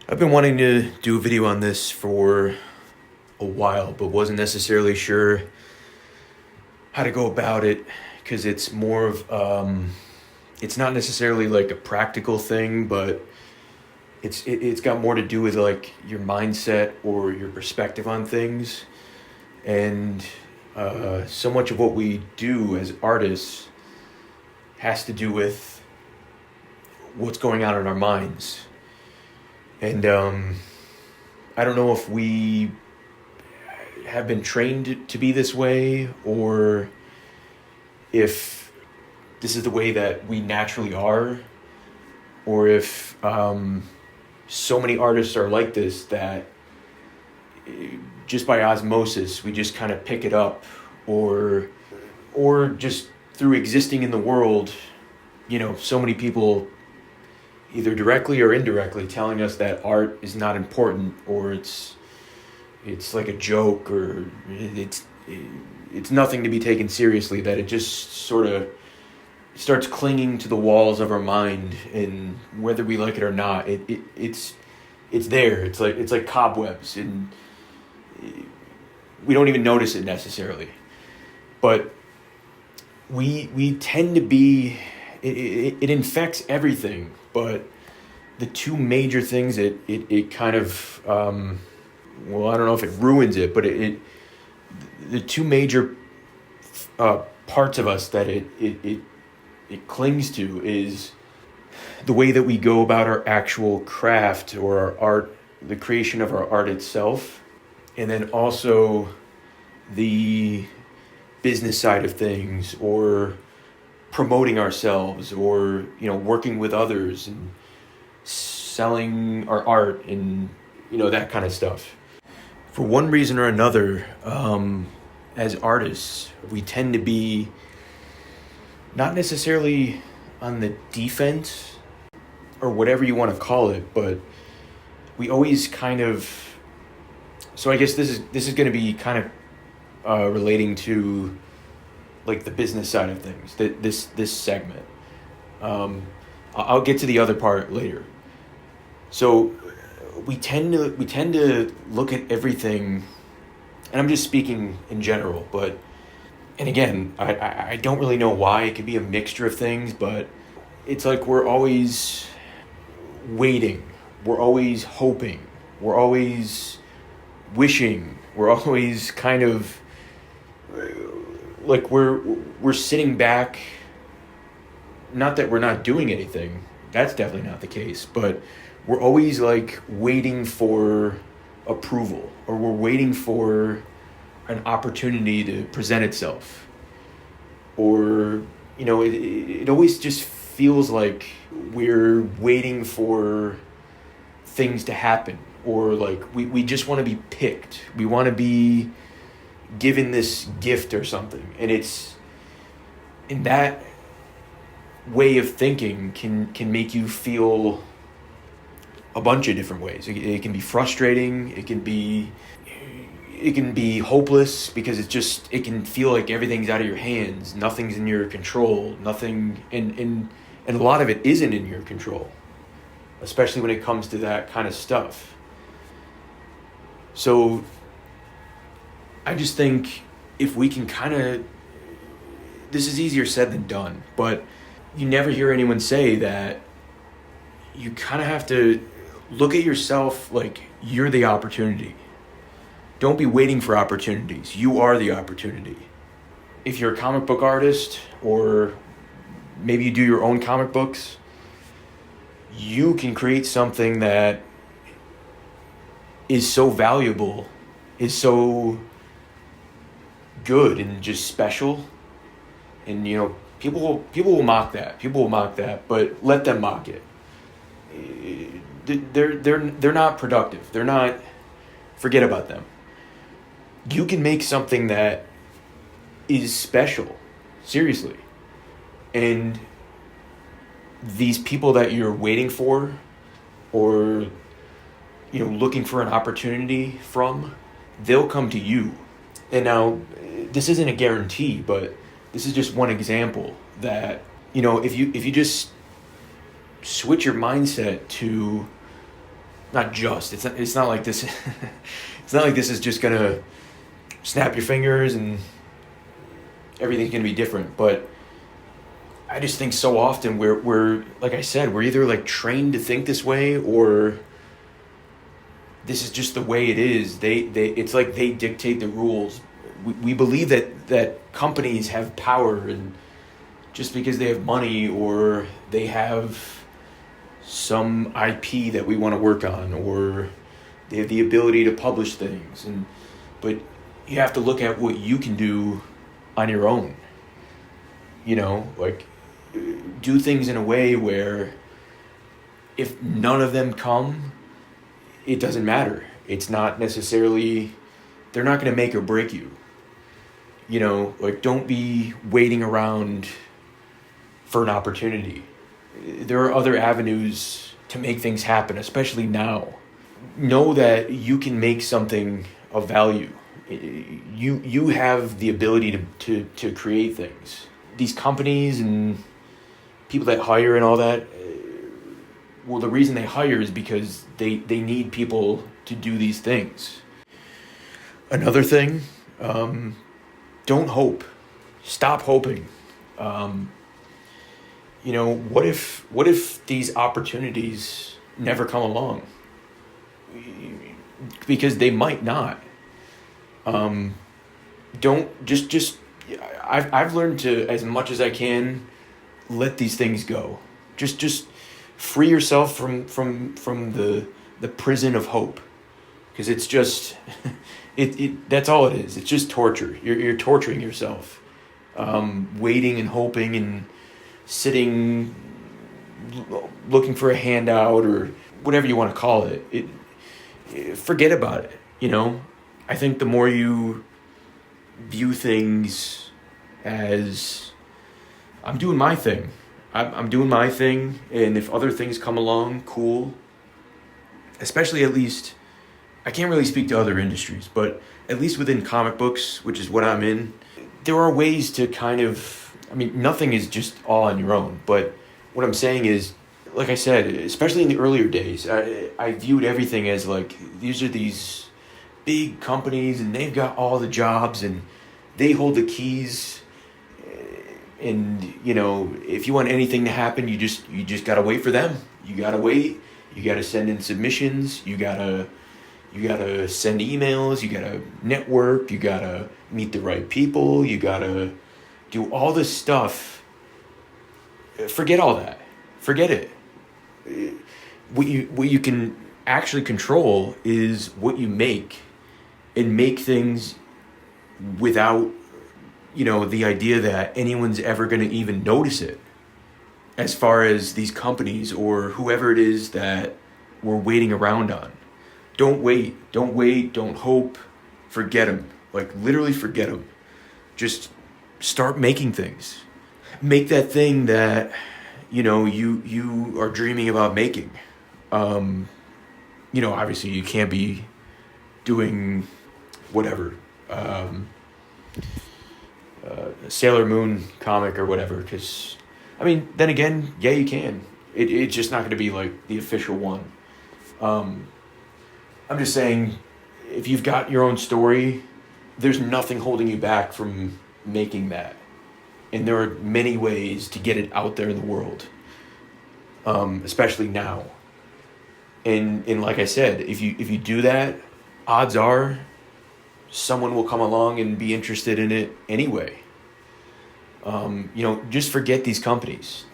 I've been wanting to do a video on this for a while, but wasn't necessarily sure how to go about it because it's more of, it's not necessarily like a practical thing, but it's got more to do with like your mindset or your perspective on things. And so much of what we do as artists has to do with what's going on in our minds. And I don't know if we have been trained to be this way or if this is the way that we naturally are, or if so many artists are like this that just by osmosis we just kind of pick it up, or just through existing in the world, so many people either directly or indirectly telling us that art is not important, or it's like a joke, or it's nothing to be taken seriously, that it just sort of starts clinging to the walls of our mind, and whether we like it or not, it's there. It's like cobwebs, and we don't even notice it necessarily. But we tend to be, it infects everything, but the two major things it kind of, well, I don't know if it ruins it, but the two major parts of us that it clings to is the way that we go about our actual craft or our art, the creation of our art itself, and then also the business side of things, or promoting ourselves, or working with others and selling our art, and that kind of stuff. For one reason or another, as artists, we tend to be not necessarily on the defense or whatever you want to call it, but we always kind of, so I guess this is going to be kind of relating to like the business side of things, this segment. I'll get to the other part later. So we tend to look at everything, and I'm just speaking in general, but, and again, I don't really know why. It could be a mixture of things, but it's like we're always waiting, we're always hoping, we're always wishing, we're always kind of like we're sitting back. Not that we're not doing anything, that's definitely not the case, but we're always like waiting for approval, or we're waiting for an opportunity to present itself, or it always just feels like we're waiting for things to happen, or like we just want to be picked, we want to be given this gift or something. And it's in that way of thinking can make you feel a bunch of different ways. It can be frustrating, it can be hopeless, because it can feel like everything's out of your hands, nothing's in your control, nothing, and a lot of it isn't in your control, especially when it comes to that kind of stuff. So I just think if we can kind of, this is easier said than done, but you never hear anyone say that you kind of have to look at yourself like you're the opportunity. Don't be waiting for opportunities. You are the opportunity. If you're a comic book artist, or maybe you do your own comic books, you can create something that is so valuable, is so good and just special. And people will mock that, but let them mock it. They're not productive. They're not, forget about them. You can make something that is special, seriously. And these people that you're waiting for, or looking for an opportunity from, they'll come to you. And now, this isn't a guarantee, but this is just one example that, if you just switch your mindset to not just, it's not like this, it's not like this is just gonna snap your fingers and everything's gonna be different. But I just think so often we're like I said, we're either like trained to think this way, or this is just the way it is. It's like they dictate the rules. We believe that companies have power, and just because they have money or they have some IP that we want to work on, or they have the ability to publish things, but you have to look at what you can do on your own. Like, do things in a way where if none of them come, it doesn't matter. It's not necessarily, they're not going to make or break you. Like, don't be waiting around for an opportunity. There are other avenues to make things happen, especially now. Know that you can make something of value. You have the ability to create things. These companies and people that hire and all that, well, the reason they hire is because they need people to do these things. Another thing, don't hope. Stop hoping. What if these opportunities never come along? Because they might not. Don't just. I've learned to, as much as I can, let these things go. Just free yourself from the prison of hope, because it's just that's all it is. It's just torture. You're torturing yourself, waiting and hoping and sitting, looking for a handout or whatever you want to call it. Forget about it. I think the more you view things as, I'm doing my thing. I'm doing my thing, and if other things come along, cool. Especially, at least, I can't really speak to other industries, but at least within comic books, which is what I'm in, there are ways to kind of, nothing is just all on your own, but what I'm saying is, like I said, especially in the earlier days, I viewed everything as like, these are these big companies and they've got all the jobs and they hold the keys. And, if you want anything to happen, you just got to wait for them. You got to wait. You got to send in submissions. You got to send emails. You got to network. You got to meet the right people. You got to do all this stuff. Forget all that. Forget it. What you can actually control is what you make, and make things without the idea that anyone's ever going to even notice it, as far as these companies or whoever it is that we're waiting around on. Don't wait, don't hope, forget them. Like, literally forget them. Just start making things. Make that thing that, you are dreaming about making. Obviously you can't be doing whatever, Sailor Moon comic or whatever, because then again, yeah, you can. It's just not going to be like the official one. I'm just saying, if you've got your own story, there's nothing holding you back from making that, and there are many ways to get it out there in the world, especially now. And like I said, if you do that, odds are someone will come along and be interested in it anyway. Just forget these companies.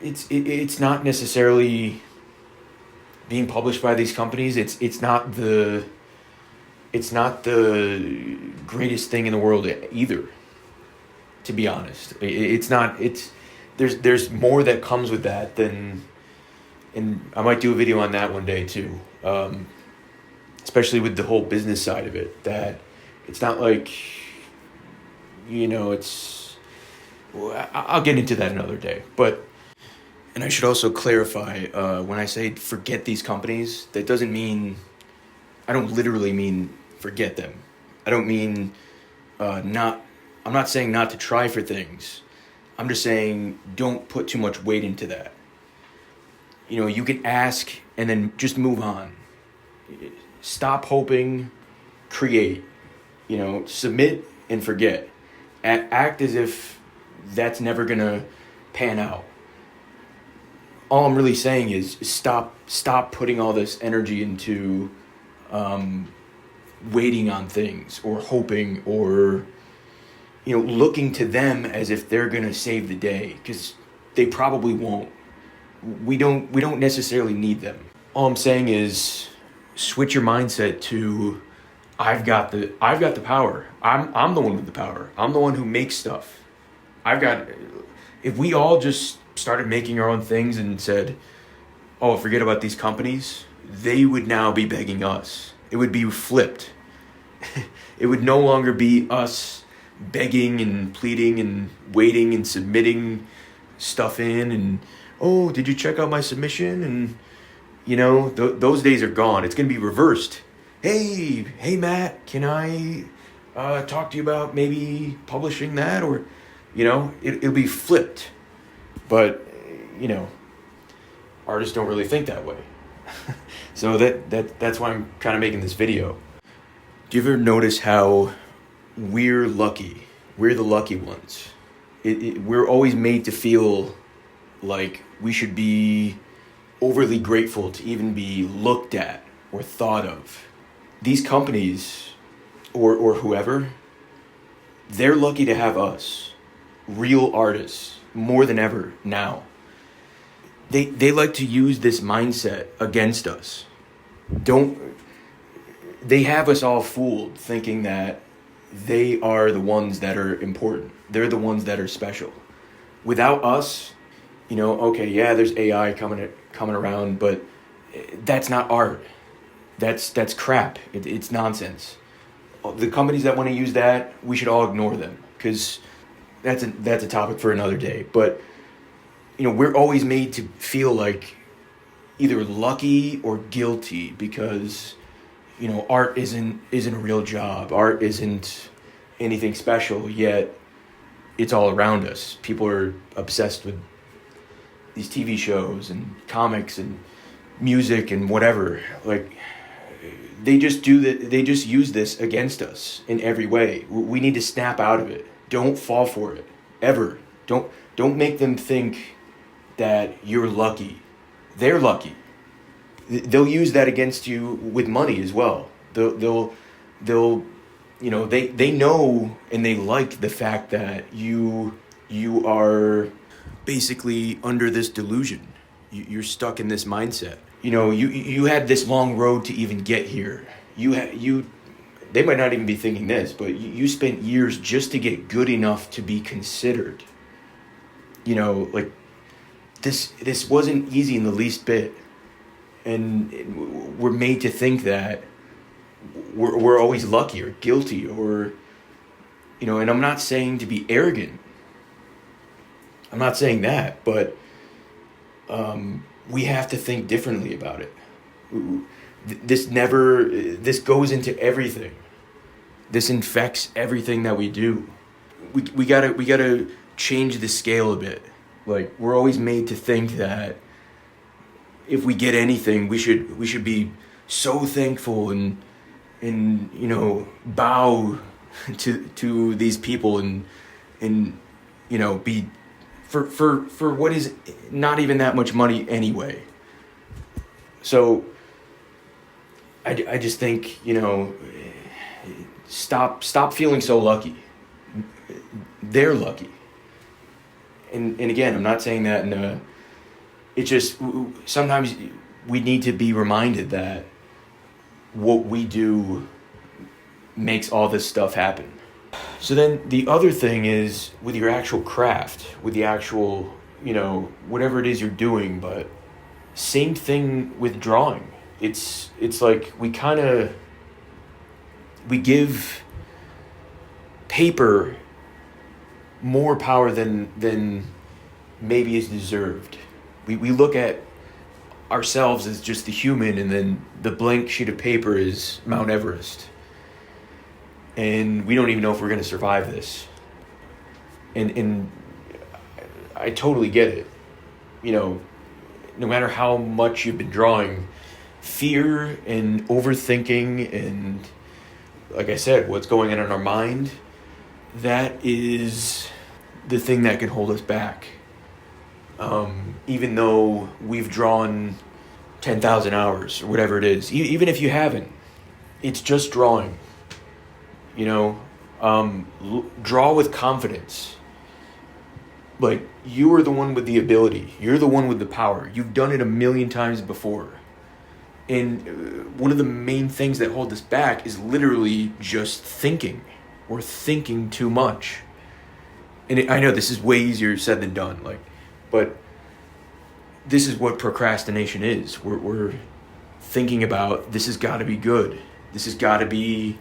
It's not necessarily being published by these companies. It's not the greatest thing in the world either, to be honest. It's not. There's more that comes with that than, and I might do a video on that one day too. Especially with the whole business side of it, that it's not like, I'll get into that another day. But, and I should also clarify, when I say forget these companies, that doesn't mean, I don't literally mean forget them. I don't mean I'm not saying not to try for things. I'm just saying don't put too much weight into that. you can ask and then just move on. Stop hoping, create, submit and forget. Act as if that's never going to pan out. All I'm really saying is stop putting all this energy into waiting on things or hoping or looking to them as if they're going to save the day, because they probably won't. We don't necessarily need them. All I'm saying is switch your mindset to I've got the power. I'm the one with the power. I'm the one who makes stuff. If we all just started making our own things and said, "Oh, forget about these companies," they would now be begging us. It would be flipped. It would no longer be us begging and pleading and waiting and submitting stuff in and, "Oh, did you check out my submission?" And those days are gone. It's going to be reversed. Hey Matt, can I talk to you about maybe publishing that? Or it'll be flipped. But artists don't really think that way. So that's why I'm kind of making this video. Do you ever notice how we're lucky? We're the lucky ones. We're always made to feel like we should be overly grateful to even be looked at or thought of. These companies or whoever, they're lucky to have us, real artists, more than ever now. They like to use this mindset against us. They have us all fooled thinking that they are the ones that are important. They're the ones that are special. Without us, okay, yeah, there's AI coming around, but that's not art. That's crap. It's nonsense. The companies that want to use that, we should all ignore them, because that's a topic for another day. But we're always made to feel like either lucky or guilty because art isn't a real job. Art isn't anything special, yet it's all around us. People are obsessed with these TV shows and comics and music and whatever. Like, they just do that. They just use this against us in every way. We need to snap out of it. Don't fall for it ever. Don't make them think that you're lucky. They're lucky. They'll use that against you with money as well. They'll they know and they like the fact that you are basically under this delusion. You're stuck in this mindset. You had this long road to even get here. They might not even be thinking this, but you spent years just to get good enough to be considered. Like this wasn't easy in the least bit. And we're made to think that we're always lucky or guilty or, and I'm not saying to be arrogant. I'm not saying that, but we have to think differently about it. This goes into everything. This infects everything that we do. We gotta change the scale a bit. Like, we're always made to think that if we get anything, we should be so thankful and bow to these people and be for what is not even that much money anyway. So I just think stop feeling so lucky. They're lucky. And again, I'm not saying that it's just sometimes we need to be reminded that what we do makes all this stuff happen. So then the other thing is with your actual craft, with the actual, whatever it is you're doing, but same thing with drawing. It's like we give paper more power than maybe is deserved. We look at ourselves as just the human, and then the blank sheet of paper is Mount Everest. And we don't even know if we're going to survive this. And I totally get it. no matter how much you've been drawing, fear and overthinking and, like I said, what's going on in our mind, that is the thing that can hold us back. Even though we've drawn 10,000 hours or whatever it is, even if you haven't, it's just drawing. Draw with confidence. Like, you are the one with the ability. You're the one with the power. You've done it a million times before. And one of the main things that hold us back is literally just thinking, or thinking too much. And I know this is way easier said than done, but this is what procrastination is. We're thinking about, this has got to be good. This has got to be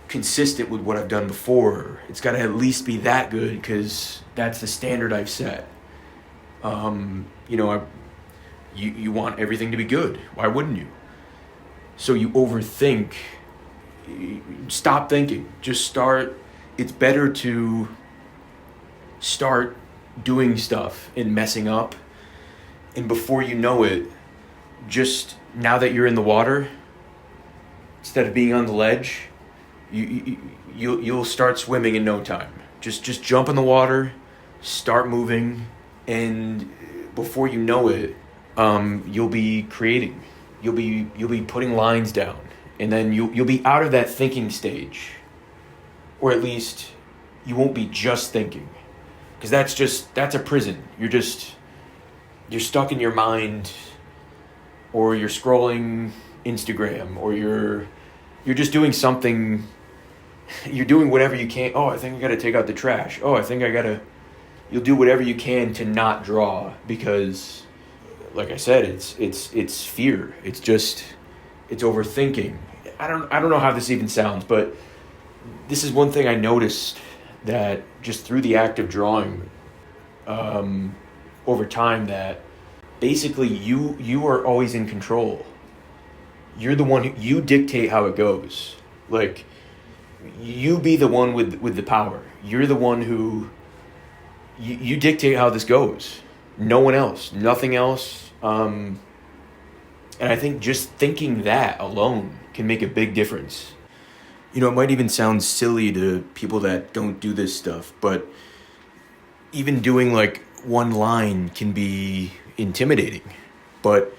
consistent with what I've done before. It's got to at least be that good because that's the standard I've set. You want everything to be good. Why wouldn't you? So you overthink. Stop thinking. Just start. It's better to start doing stuff and messing up. And before you know it, just now that you're in the water, instead of being on the ledge, you'll start swimming in no time. Just jump in the water, start moving, and before you know it, you'll be creating. You'll be putting lines down, and then you'll be out of that thinking stage, or at least you won't be just thinking, because that's a prison. You're stuck in your mind, or you're scrolling Instagram, or you're just doing something. You're doing whatever you can. Oh, I think I got to take out the trash. Oh, I think I got to. You'll do whatever you can to not draw because, like I said, it's fear. It's overthinking. I don't know how this even sounds, but this is one thing I noticed, that just through the act of drawing, over time, that basically you are always in control. You're the one you dictate how it goes. Like, you be the one with the power. You're the one who you dictate how this goes. No one else, nothing else. And I think just thinking that alone can make a big difference. It might even sound silly to people that don't do this stuff, but even doing like one line can be intimidating. But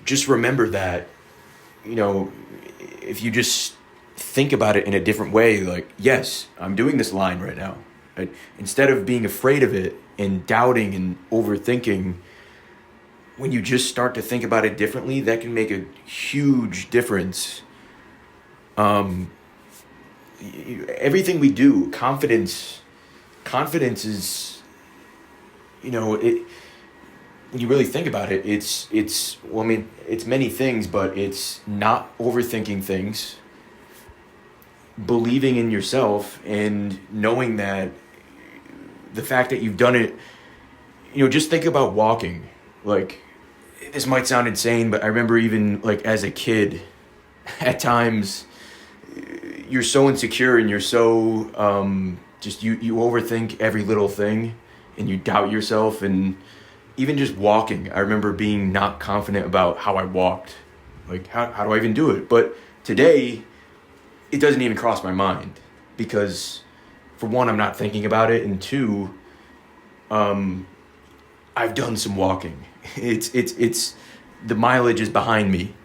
just remember that, if you just think about it in a different way, like, yes, I'm doing this line right now. Right? Instead of being afraid of it and doubting and overthinking, when you just start to think about it differently, that can make a huge difference. Everything we do, confidence is, when you really think about it, it's many things, but it's not overthinking things, believing in yourself, and knowing that the fact that you've done it, just think about walking. Like, this might sound insane, but I remember even like as a kid, at times you're so insecure and you're so you overthink every little thing and you doubt yourself. And even just walking, I remember being not confident about how I walked. Like, how do I even do it? But today, it doesn't even cross my mind, because for one, I'm not thinking about it, and two, I've done some walking. It's the mileage is behind me.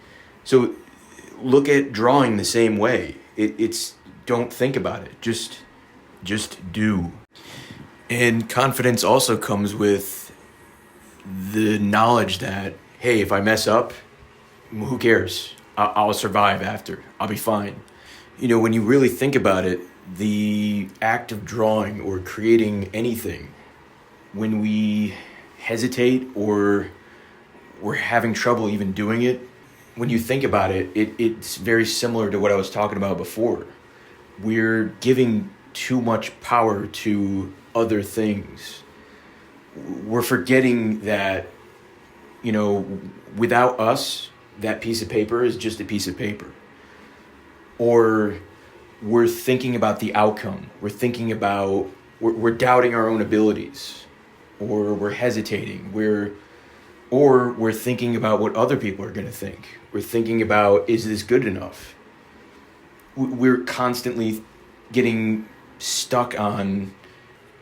So look at drawing the same way. It's don't think about it. Just do. And confidence also comes with the knowledge that, hey, if I mess up, who cares? I'll survive after. I'll be fine. When you really think about it, the act of drawing or creating anything, when we hesitate or we're having trouble even doing it, when you think about it, it's very similar to what I was talking about before. We're giving too much power to other things. We're forgetting that, without us, that piece of paper is just a piece of paper. Or we're thinking about the outcome. We're doubting our own abilities, or we're hesitating. We're Or we're thinking about what other people are going to think. We're thinking about, is this good enough? We're constantly getting stuck on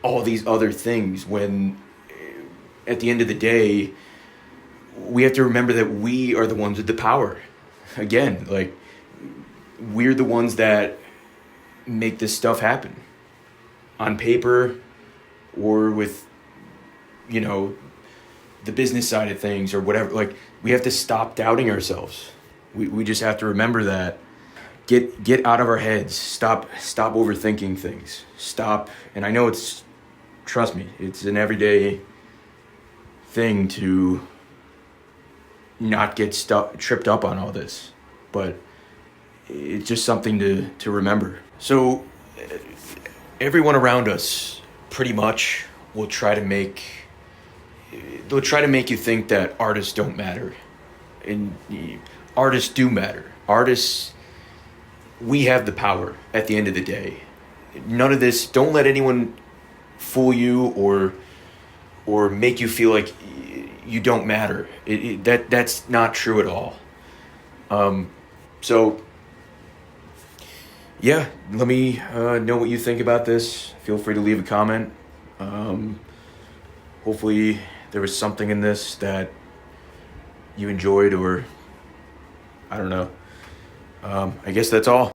all these other things when at the end of the day, we have to remember that we are the ones with the power. Again, like, we're the ones that make this stuff happen on paper or with, the business side of things or whatever. Like, we have to stop doubting ourselves. We just have to remember that. Get out of our heads. Stop overthinking things. Stop. And I know trust me, it's an everyday thing to not get tripped up on all this, but it's just something to remember. So everyone around us pretty much will try to make you think that artists don't matter, and artists do matter. Artists, we have the power at the end of the day. None of this, don't let anyone fool you or make you feel like you don't matter. That's not true at all. So yeah, let me know what you think about this. Feel free to leave a comment. Hopefully there was something in this that you enjoyed, or I don't know. I guess that's all.